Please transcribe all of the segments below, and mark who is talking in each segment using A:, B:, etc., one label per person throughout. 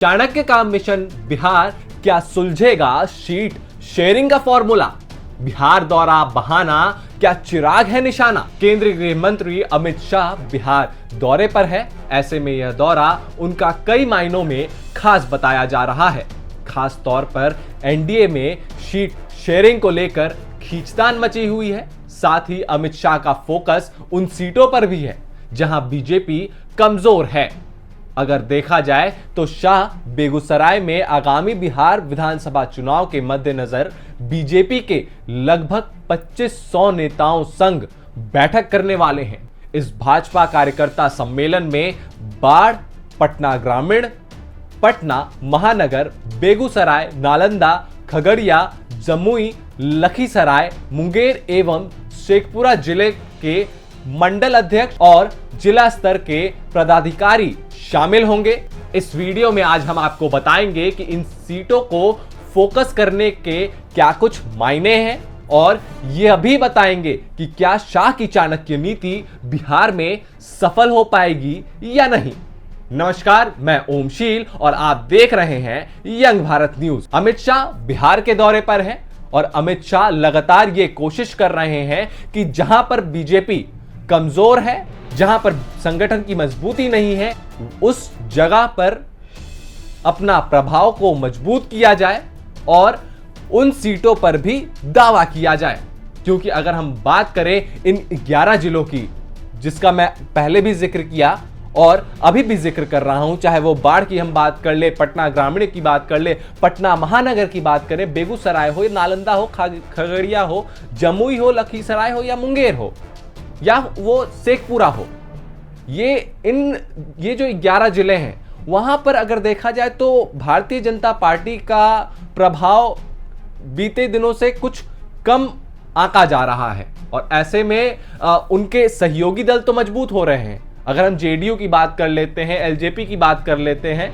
A: चाणक्य का मिशन बिहार क्या सुलझेगा seat sharing का फॉर्मूला? बिहार दौरा बहाना क्या चिराग है निशाना? केंद्रीय गृह मंत्री अमित शाह बिहार दौरे पर है। ऐसे में यह दौरा उनका कई मायनों में खास बताया जा रहा है। खास तौर पर एनडीए में सीट शेयरिंग को लेकर खींचतान मची हुई है। साथ ही अमित शाह का फोकस उन सीटों पर भी है जहां बीजेपी कमजोर है। अगर देखा जाए तो शाह बेगूसराय में आगामी बिहार विधानसभा चुनाव के मद्देनजर बीजेपी के लगभग 2500 नेताओं संग बैठक करने वाले हैं। इस भाजपा कार्यकर्ता सम्मेलन में बाढ़, पटना ग्रामीण, पटना महानगर, बेगूसराय, नालंदा, खगड़िया, जमुई, लखीसराय, मुंगेर एवं शेखपुरा जिले के मंडल अध्यक्ष और जिला स्तर के पदाधिकारी शामिल होंगे। इस वीडियो में आज हम आपको बताएंगे कि इन सीटों को फोकस करने के क्या कुछ मायने हैं और यह भी बताएंगे कि क्या शाह की चाणक्य नीति बिहार में सफल हो पाएगी या नहीं। नमस्कार, मैं ओमशील और आप देख रहे हैं यंग भारत न्यूज। अमित शाह बिहार के दौरे पर हैं और अमित शाह लगातार ये कोशिश कर रहे हैं कि जहां पर बीजेपी कमजोर है, जहां पर संगठन की मजबूती नहीं है, उस जगह पर अपना प्रभाव को मजबूत किया जाए और उन सीटों पर भी दावा किया जाए। क्योंकि अगर हम बात करें इन 11 जिलों की, जिसका मैं पहले भी जिक्र किया और अभी भी जिक्र कर रहा हूं, चाहे वो बाढ़ की हम बात कर ले, पटना ग्रामीण की बात कर ले, पटना महानगर की बात करें, बेगूसराय हो, नालंदा हो, खगड़िया हो, जमुई हो, लखीसराय हो या मुंगेर हो या वो शेखपुरा हो, ये जो 11 जिले हैं, वहां पर अगर देखा जाए तो भारतीय जनता पार्टी का प्रभाव बीते दिनों से कुछ कम आंका जा रहा है और ऐसे में उनके सहयोगी दल तो मजबूत हो रहे हैं। अगर हम जेडीयू की बात कर लेते हैं, एलजेपी की बात कर लेते हैं,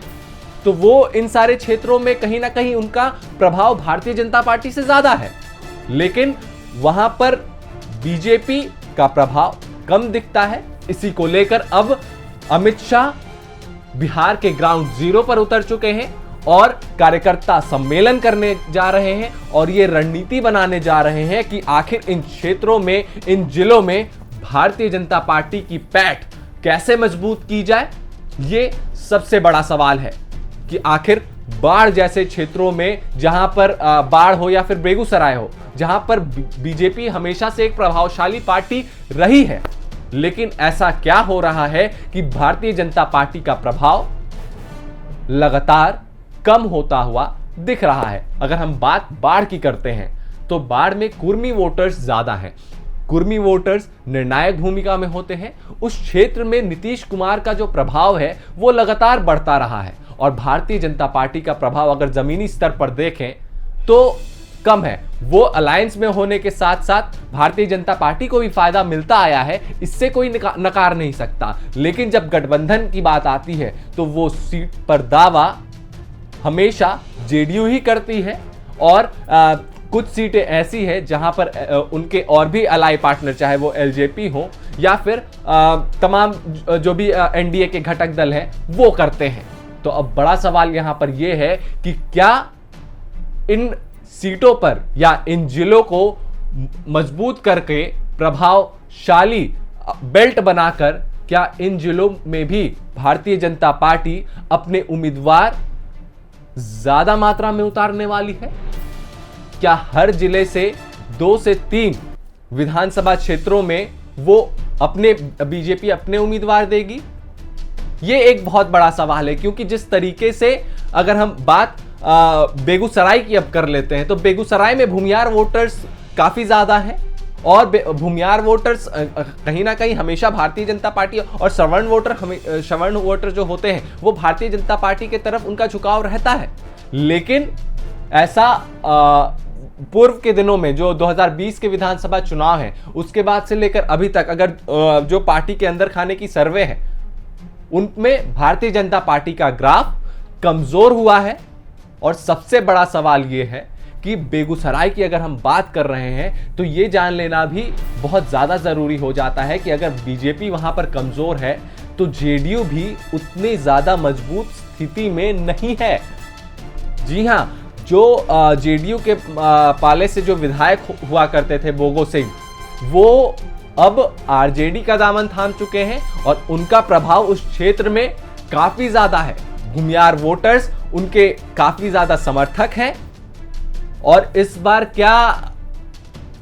A: तो वो इन सारे क्षेत्रों में कहीं ना कहीं उनका प्रभाव भारतीय जनता पार्टी से ज्यादा है, लेकिन वहां पर बीजेपी का प्रभाव कम दिखता है। इसी को लेकर अब अमित शाह बिहार के ग्राउंड जीरो पर उतर चुके हैं और कार्यकर्ता सम्मेलन करने जा रहे हैं और ये रणनीति बनाने जा रहे हैं कि आखिर इन क्षेत्रों में, इन जिलों में भारतीय जनता पार्टी की पैठ कैसे मजबूत की जाए। ये सबसे बड़ा सवाल है कि आखिर बाढ़ जैसे क्षेत्रों में, जहां पर बाढ़ हो या फिर बेगूसराय हो, जहां पर बीजेपी हमेशा से एक प्रभावशाली पार्टी रही है, लेकिन ऐसा क्या हो रहा है कि भारतीय जनता पार्टी का प्रभाव लगातार कम होता हुआ दिख रहा है। अगर हम बात बाढ़ की करते हैं तो बाढ़ में कुर्मी वोटर्स ज्यादा हैं। कुर्मी वोटर्स निर्णायक भूमिका में होते हैं। उस क्षेत्र में नीतीश कुमार का जो प्रभाव है वो लगातार बढ़ता रहा है और भारतीय जनता पार्टी का प्रभाव अगर जमीनी स्तर पर देखें तो कम है। वो अलायंस में होने के साथ साथ भारतीय जनता पार्टी को भी फायदा मिलता आया है, इससे कोई नकार नहीं सकता, लेकिन जब गठबंधन की बात आती है तो वो सीट पर दावा हमेशा जेडीयू ही करती है और कुछ सीटें ऐसी हैं जहां पर उनके और भी अलाई पार्टनर, चाहे वो एलजेपी हो या फिर तमाम जो भी एनडीए के घटक दल हैं, वो करते हैं। तो अब बड़ा सवाल यहां पर यह है कि क्या इन सीटों पर या इन जिलों को मजबूत करके प्रभावशाली बेल्ट बनाकर क्या इन जिलों में भी भारतीय जनता पार्टी अपने उम्मीदवार ज्यादा मात्रा में उतारने वाली है? क्या हर जिले से 2 से 3 विधानसभा क्षेत्रों में वो बीजेपी अपने उम्मीदवार देगी? ये एक बहुत बड़ा सवाल है, क्योंकि जिस तरीके से अगर हम बात बेगूसराय की अब कर लेते हैं तो बेगूसराय में भूमियार वोटर्स काफी ज्यादा हैं और भूमियार वोटर्स कहीं ना कहीं हमेशा भारतीय जनता पार्टी और सवर्ण वोटर जो होते हैं वो भारतीय जनता पार्टी की तरफ उनका झुकाव रहता है। लेकिन ऐसा पूर्व के दिनों में जो 2020 के विधानसभा चुनाव है उसके बाद से लेकर अभी तक अगर जो पार्टी के अंदर खाने की सर्वे है उनमें भारतीय जनता पार्टी का ग्राफ कमजोर हुआ है। और सबसे बड़ा सवाल यह है कि बेगूसराय की अगर हम बात कर रहे हैं तो ये जान लेना भी बहुत ज्यादा जरूरी हो जाता है कि अगर बीजेपी वहां पर कमजोर है तो जेडीयू भी उतनी ज्यादा मजबूत स्थिति में नहीं है। जी हां, जो जेडीयू के पाले से जो विधायक हुआ करते थे बोगो सिंह, वो अब आरजेडी का दामन थाम चुके हैं और उनका प्रभाव उस क्षेत्र में काफी ज्यादा है। भूमियार वोटर्स उनके काफी ज्यादा समर्थक हैं और इस बार क्या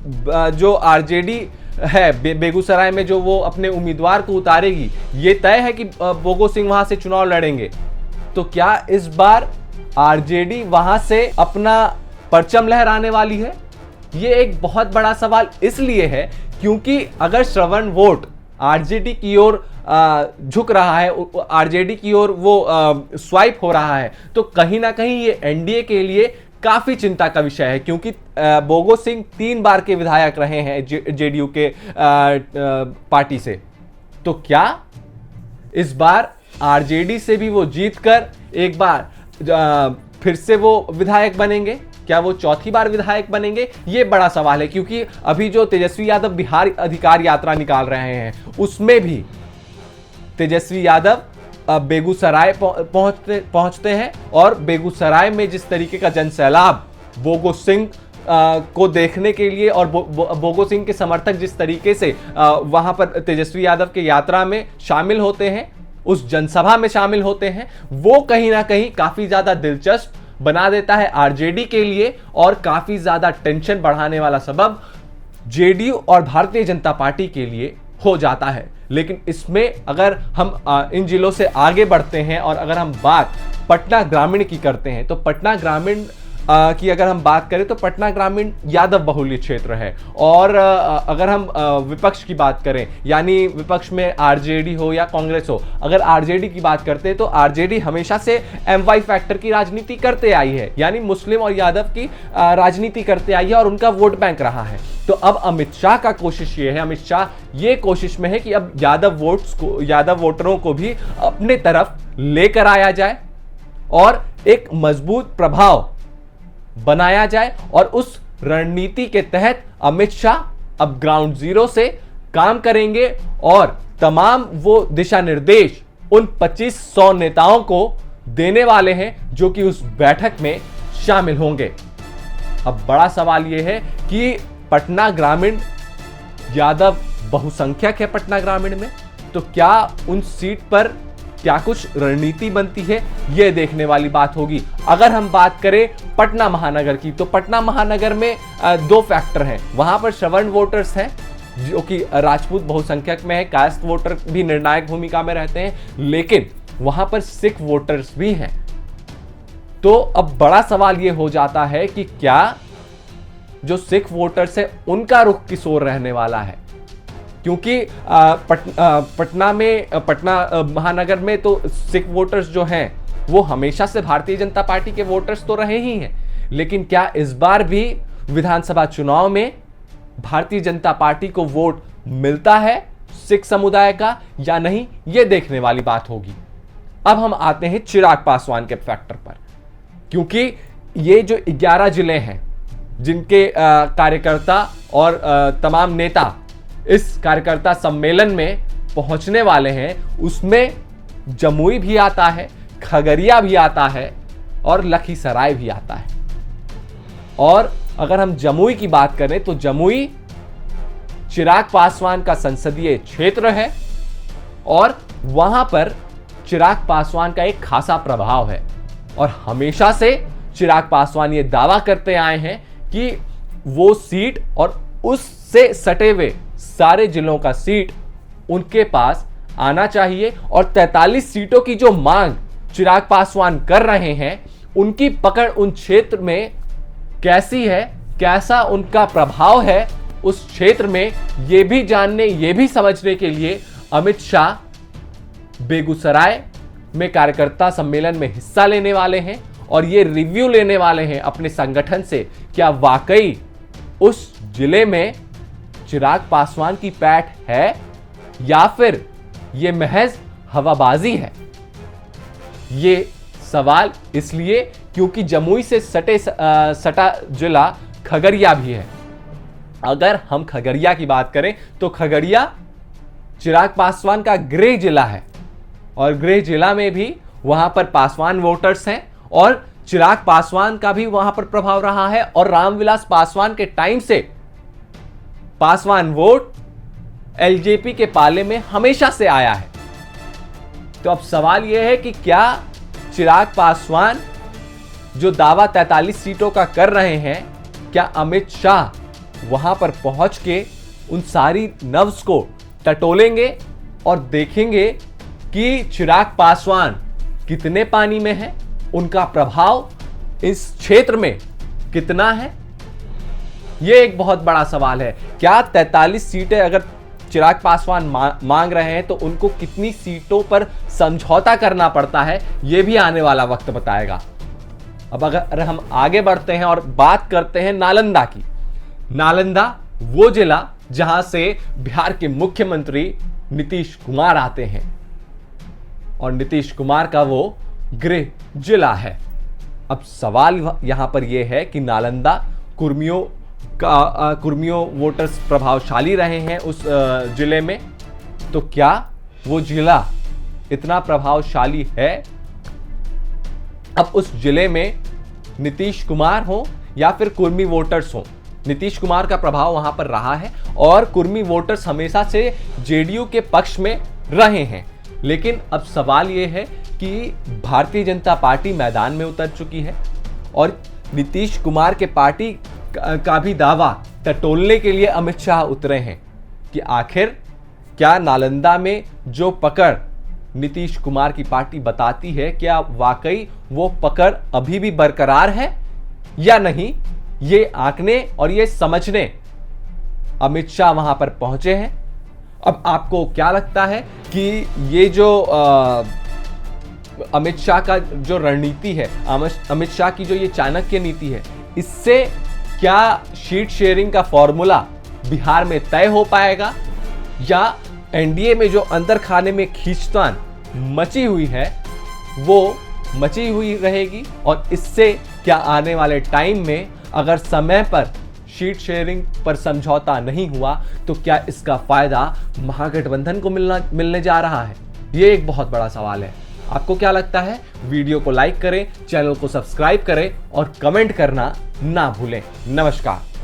A: जो आरजेडी है बेगूसराय में जो वो अपने उम्मीदवार को उतारेगी, ये तय है कि बोगो सिंह वहां से चुनाव लड़ेंगे। तो क्या इस बार आरजेडी वहां से अपना परचम लहराने वाली है? ये एक बहुत बड़ा सवाल इसलिए है क्योंकि अगर श्रवण वोट आरजेडी की ओर झुक रहा है, आरजेडी की ओर वो स्वाइप हो रहा है, तो कहीं ना कहीं ये एनडीए के लिए काफी चिंता का विषय है क्योंकि बोगो सिंह 3 बार के विधायक रहे हैं जेडीयू के पार्टी से। तो क्या इस बार आरजेडी से भी वो जीतकर एक बार फिर से वो विधायक बनेंगे? क्या वो चौथी बार विधायक बनेंगे? ये बड़ा सवाल है क्योंकि अभी जो तेजस्वी यादव बिहार अधिकार यात्रा निकाल रहे हैं उसमें भी तेजस्वी यादव बेगूसराय पहुंचते हैं और बेगूसराय में जिस तरीके का जनसैलाब बोगो सिंह को देखने के लिए और बोगो सिंह के समर्थक जिस तरीके से वहां पर तेजस्वी यादव के यात्रा में शामिल होते हैं, उस जनसभा में शामिल होते हैं, वो कहीं ना कहीं काफी ज्यादा दिलचस्प बना देता है आरजेडी के लिए और काफी ज्यादा टेंशन बढ़ाने वाला सबब जेडीयू और भारतीय जनता पार्टी के लिए हो जाता है। लेकिन इसमें अगर हम इन जिलों से आगे बढ़ते हैं और अगर हम बात पटना ग्रामीण की करते हैं तो पटना ग्रामीण की अगर हम बात करें तो पटना ग्रामीण यादव बहुल्य क्षेत्र है और अगर हम विपक्ष की बात करें यानी विपक्ष में आरजेडी हो या कांग्रेस हो, अगर आरजेडी की बात करते हैं तो आरजेडी हमेशा से एमवाई फैक्टर की राजनीति करते आई है, यानी मुस्लिम और यादव की राजनीति करते आई है और उनका वोट बैंक रहा है। तो अब अमित शाह का कोशिश ये है, अमित शाह ये कोशिश में है कि अब यादव वोटरों को भी अपने तरफ लेकर आया जाए और एक मजबूत प्रभाव बनाया जाए और उस रणनीति के तहत अमित शाह अब ग्राउंड जीरो से काम करेंगे और तमाम वो दिशा निर्देश उन 2500 नेताओं को देने वाले हैं जो कि उस बैठक में शामिल होंगे। अब बड़ा सवाल यह है कि पटना ग्रामीण यादव बहुसंख्यक है पटना ग्रामीण में, तो क्या उन सीट पर क्या कुछ रणनीति बनती है, यह देखने वाली बात होगी। अगर हम बात करें पटना महानगर की तो पटना महानगर में 2 फैक्टर हैं। वहां पर श्रवण वोटर्स हैं जो कि राजपूत बहुसंख्यक में है, कास्ट वोटर भी निर्णायक भूमिका में रहते हैं, लेकिन वहां पर सिख वोटर्स भी हैं। तो अब बड़ा सवाल यह हो जाता है कि क्या जो सिख वोटर्स है उनका रुख किस ओर रहने वाला है, क्योंकि पटना महानगर में तो सिख वोटर्स जो हैं वो हमेशा से भारतीय जनता पार्टी के वोटर्स तो रहे ही हैं, लेकिन क्या इस बार भी विधानसभा चुनाव में भारतीय जनता पार्टी को वोट मिलता है सिख समुदाय का या नहीं, ये देखने वाली बात होगी। अब हम आते हैं चिराग पासवान के फैक्टर पर, क्योंकि ये जो 11 जिले हैं जिनके कार्यकर्ता और तमाम नेता इस कार्यकर्ता सम्मेलन में पहुंचने वाले हैं, उसमें जमुई भी आता है, खगड़िया भी आता है और लखीसराय भी आता है। और अगर हम जमुई की बात करें तो जमुई चिराग पासवान का संसदीय क्षेत्र है और वहां पर चिराग पासवान का एक खासा प्रभाव है और हमेशा से चिराग पासवान ये दावा करते आए हैं कि वो सीट और उससे सटे हुए सारे जिलों का सीट उनके पास आना चाहिए और 43 सीटों की जो मांग चिराग पासवान कर रहे हैं, उनकी पकड़ उन क्षेत्र में कैसी है, कैसा उनका प्रभाव है उस क्षेत्र में, यह भी जानने, यह भी समझने के लिए अमित शाह बेगूसराय में कार्यकर्ता सम्मेलन में हिस्सा लेने वाले हैं और ये रिव्यू लेने वाले हैं अपने संगठन से, क्या वाकई उस जिले में चिराग पासवान की पैठ है या फिर ये महज हवाबाजी है। ये सवाल इसलिए क्योंकि जमुई से सटा जिला खगड़िया भी है। अगर हम खगड़िया की बात करें तो खगड़िया चिराग पासवान का गृह जिला है और गृह जिला में भी वहां पर पासवान वोटर्स हैं और चिराग पासवान का भी वहां पर प्रभाव रहा है और रामविलास पासवान के टाइम से पासवान वोट एलजेपी के पाले में हमेशा से आया है। तो अब सवाल यह है कि क्या चिराग पासवान जो दावा 43 सीटों का कर रहे हैं, क्या अमित शाह वहां पर पहुंच के उन सारी नर्व्स को टटोलेंगे और देखेंगे कि चिराग पासवान कितने पानी में है, उनका प्रभाव इस क्षेत्र में कितना है? यह एक बहुत बड़ा सवाल है। क्या 43 सीटें अगर चिराग पासवान मांग रहे हैं तो उनको कितनी सीटों पर समझौता करना पड़ता है, यह भी आने वाला वक्त बताएगा। अब अगर हम आगे बढ़ते हैं और बात करते हैं नालंदा की। नालंदा वो जिला जहां से बिहार के मुख्यमंत्री नीतीश कुमार आते हैं और नीतीश कुमार का वो गृह जिला है। अब सवाल यहां पर यह है कि नालंदा कुर्मियों वोटर्स प्रभावशाली रहे हैं उस जिले में, तो क्या वो जिला इतना प्रभावशाली है? अब उस जिले में नीतीश कुमार हो या फिर कुर्मी वोटर्स हो, नीतीश कुमार का प्रभाव वहां पर रहा है और कुर्मी वोटर्स हमेशा से जेडीयू के पक्ष में रहे हैं। लेकिन अब सवाल यह है कि भारतीय जनता पार्टी मैदान में उतर चुकी है और नीतीश कुमार के पार्टी का भी दावा टटोलने के लिए अमित शाह उतरे हैं कि आखिर क्या नालंदा में जो पकड़ नीतीश कुमार की पार्टी बताती है, क्या वाकई वो पकड़ अभी भी बरकरार है या नहीं? ये आंकने और ये समझने अमित शाह वहां पर पहुंचे हैं। अब आपको क्या लगता है कि ये जो अमित शाह का जो रणनीति है, अमित शाह की जो ये चाणक्य नीति है, इससे क्या सीट शेयरिंग का फॉर्मूला बिहार में तय हो पाएगा या एनडीए में जो अंदर खाने में खींचतान मची हुई है वो मची हुई रहेगी? और इससे क्या आने वाले टाइम में अगर समय पर सीट शेयरिंग पर समझौता नहीं हुआ तो क्या इसका फायदा महागठबंधन को मिलने जा रहा है? ये एक बहुत बड़ा सवाल है। आपको क्या लगता है? वीडियो को लाइक करें, चैनल को सब्सक्राइब करें और कमेंट करना ना भूलें। नमस्कार।